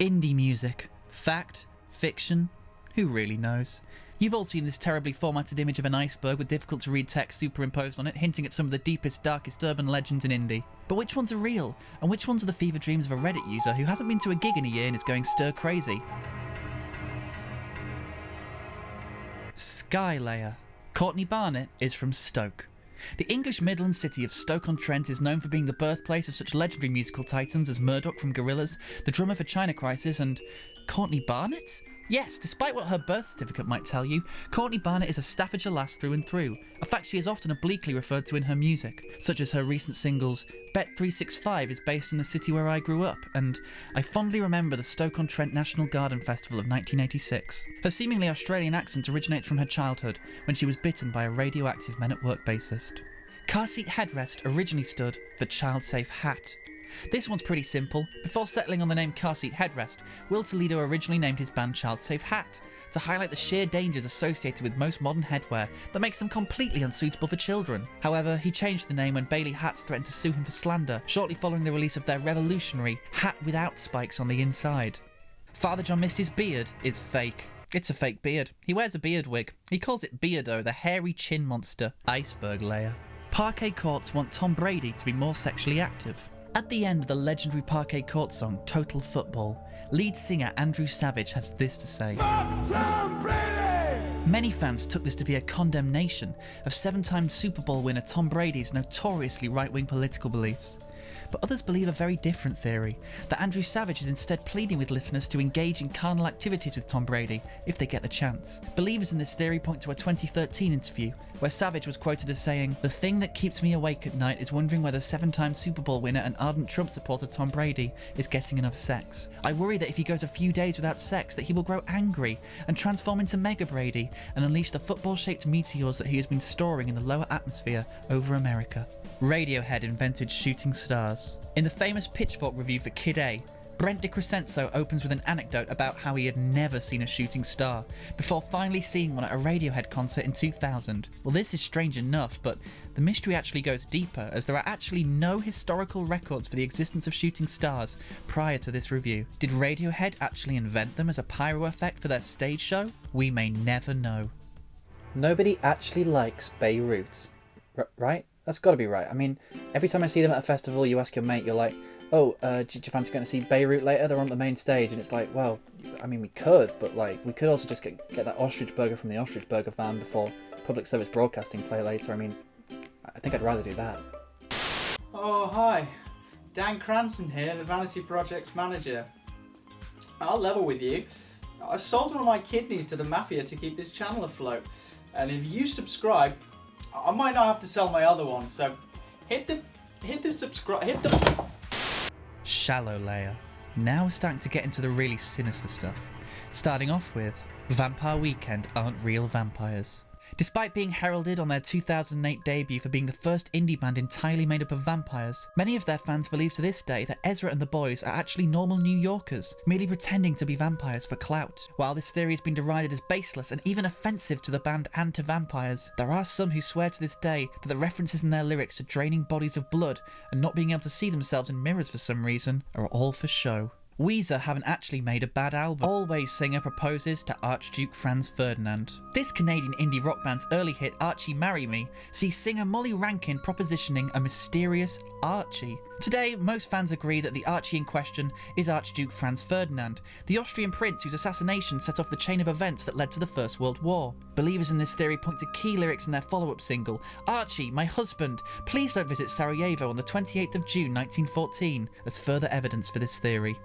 Indie music. Fact? Fiction? Who really knows? You've all seen this terribly formatted image of an iceberg with difficult to read text superimposed on it, hinting at some of the deepest, darkest urban legends in indie. But which ones are real? And which ones are the fever dreams of a Reddit user who hasn't been to a gig in a year and is going stir crazy? Sky Layer. Courtney Barnett is from Stoke. The English Midland city of Stoke-on-Trent is known for being the birthplace of such legendary musical titans as Murdoch from Gorillaz, the drummer for China Crisis, and Courtney Barnett? Yes, despite what her birth certificate might tell you, Courtney Barnett is a Staffordshire lass through and through, a fact she is often obliquely referred to in her music, such as her recent singles Bet365 is based in the city where I grew up, and I fondly remember the Stoke-on-Trent National Garden Festival of 1986. Her seemingly Australian accent originates from her childhood, when she was bitten by a radioactive Men at Work bassist. Car seat headrest originally stood for child safe hat. This one's pretty simple. Before settling on the name Car Seat Headrest, Will Toledo originally named his band Child Safe Hat, to highlight the sheer dangers associated with most modern headwear that makes them completely unsuitable for children. However, he changed the name when Bailey Hats threatened to sue him for slander, shortly following the release of their revolutionary hat without spikes on the inside. Father John Misty's beard is fake. It's a fake beard. He wears a beard wig. He calls it Beardo, the hairy chin monster. Iceberg Layer. Parquet courts want Tom Brady to be more sexually active. At the end of the legendary Parquet Court song, Total Football, lead singer Andrew Savage has this to say. Fuck Tom Brady! Many fans took this to be a condemnation of 7-time Super Bowl winner Tom Brady's notoriously right-wing political beliefs. But others believe a very different theory, that Andrew Savage is instead pleading with listeners to engage in carnal activities with Tom Brady, if they get the chance. Believers in this theory point to a 2013 interview, where Savage was quoted as saying, "The thing that keeps me awake at night is wondering whether 7-time Super Bowl winner and ardent Trump supporter Tom Brady is getting enough sex. I worry that if he goes a few days without sex, that he will grow angry and transform into Mega Brady and unleash the football-shaped meteors that he has been storing in the lower atmosphere over America." Radiohead invented shooting stars. In the famous Pitchfork review for Kid A, Brent DiCrescenzo opens with an anecdote about how he had never seen a shooting star, before finally seeing one at a Radiohead concert in 2000. Well, this is strange enough, but the mystery actually goes deeper, as there are actually no historical records for the existence of shooting stars prior to this review. Did Radiohead actually invent them as a pyro effect for their stage show? We may never know. Nobody actually likes Beirut, right? That's got to be right. I mean, every time I see them at a festival, you ask your mate, you're like, oh, did you fancy going to see Beirut later? They're on the main stage. And it's like, well, I mean, we could, but like, we could also just get that ostrich burger from the ostrich burger van before public service broadcasting play later. I mean, I think I'd rather do that. Oh, hi. Dan Cranston here, the Vanity Project's manager. I'll level with you. I sold one of my kidneys to the mafia to keep this channel afloat. And if you subscribe, I might not have to sell my other one, so hit the subscribe. Shallow Layer. Now we're starting to get into the really sinister stuff. Starting off with Vampire Weekend aren't real vampires. Despite being heralded on their 2008 debut for being the first indie band entirely made up of vampires, many of their fans believe to this day that Ezra and the boys are actually normal New Yorkers, merely pretending to be vampires for clout. While this theory has been derided as baseless and even offensive to the band and to vampires, there are some who swear to this day that the references in their lyrics to draining bodies of blood and not being able to see themselves in mirrors for some reason are all for show. Weezer haven't actually made a bad album. Always singer proposes to Archduke Franz Ferdinand. This Canadian indie rock band's early hit Archie Marry Me sees singer Molly Rankin propositioning a mysterious Archie. Today, most fans agree that the Archie in question is Archduke Franz Ferdinand, the Austrian prince whose assassination set off the chain of events that led to the First World War. Believers in this theory point to key lyrics in their follow-up single, Archie, my husband, please don't visit Sarajevo on the 28th of June 1914, as further evidence for this theory.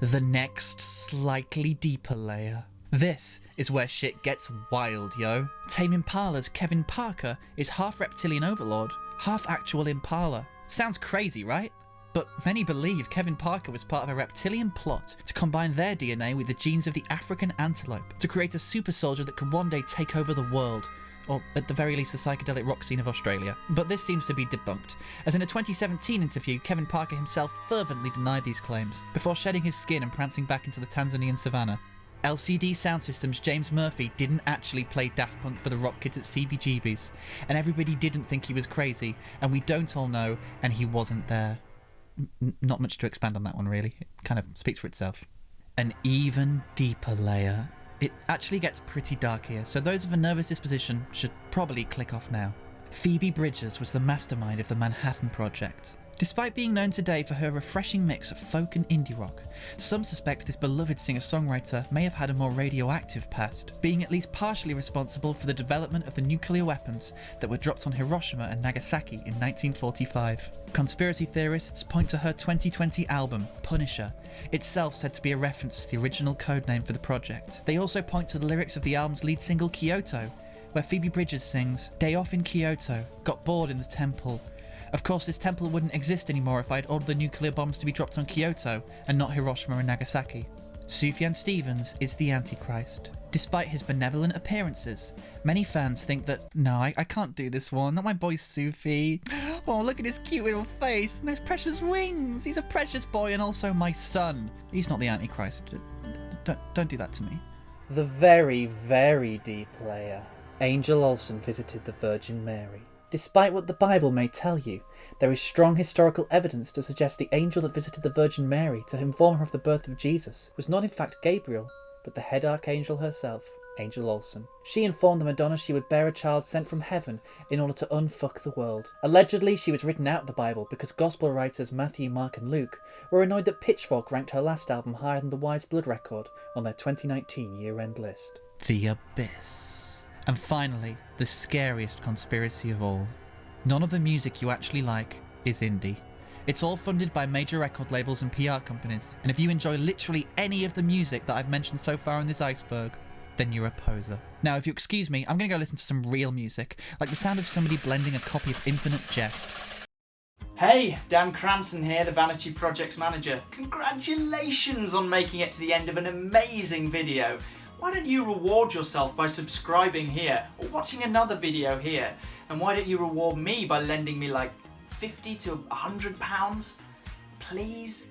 The next slightly deeper layer. This is where shit gets wild, yo. Tame Impala's Kevin Parker is half reptilian overlord, half actual Impala. Sounds crazy, right? But many believe Kevin Parker was part of a reptilian plot to combine their DNA with the genes of the African antelope to create a super soldier that could one day take over the world. Or at the very least the psychedelic rock scene of Australia. But this seems to be debunked, as in a 2017 interview, Kevin Parker himself fervently denied these claims, before shedding his skin and prancing back into the Tanzanian savannah. LCD Sound System's James Murphy didn't actually play Daft Punk for the rock kids at CBGB's, and everybody didn't think he was crazy, and we don't all know, and he wasn't there. Not much to expand on that one really, it kind of speaks for itself. An even deeper layer. It actually gets pretty dark here, so those of a nervous disposition should probably click off now. Phoebe Bridgers was the mastermind of the Manhattan Project. Despite being known today for her refreshing mix of folk and indie rock, some suspect this beloved singer-songwriter may have had a more radioactive past, being at least partially responsible for the development of the nuclear weapons that were dropped on Hiroshima and Nagasaki in 1945. Conspiracy theorists point to her 2020 album, Punisher, itself said to be a reference to the original codename for the project. They also point to the lyrics of the album's lead single, Kyoto, where Phoebe Bridgers sings, "Day off in Kyoto, got bored in the temple. Of course, this temple wouldn't exist anymore if I'd ordered the nuclear bombs to be dropped on Kyoto and not Hiroshima and Nagasaki." Sufjan Stevens is the Antichrist. Despite his benevolent appearances, many fans think that, no, I can't do this one, not my boy Sufi. Oh, look at his cute little face and those precious wings. He's a precious boy and also my son. He's not the Antichrist. Don't do that to me. The very, very deep layer. Angel Olsen visited the Virgin Mary. Despite what the Bible may tell you, there is strong historical evidence to suggest the angel that visited the Virgin Mary to inform her of the birth of Jesus was not in fact Gabriel, but the head archangel herself, Angel Olsen. She informed the Madonna she would bear a child sent from heaven in order to unfuck the world. Allegedly, she was written out of the Bible because gospel writers Matthew, Mark and Luke were annoyed that Pitchfork ranked her last album higher than the Wise Blood record on their 2019 year-end list. The Abyss. And finally, the scariest conspiracy of all. None of the music you actually like is indie. It's all funded by major record labels and PR companies, and if you enjoy literally any of the music that I've mentioned so far in this iceberg, then you're a poser. Now, if you excuse me, I'm going to go listen to some real music, like the sound of somebody blending a copy of Infinite Jest. Hey, Dan Cranston here, the Vanity Projects Manager. Congratulations on making it to the end of an amazing video. Why don't you reward yourself by subscribing here or watching another video here? And why don't you reward me by lending me like £50 to £100? Please?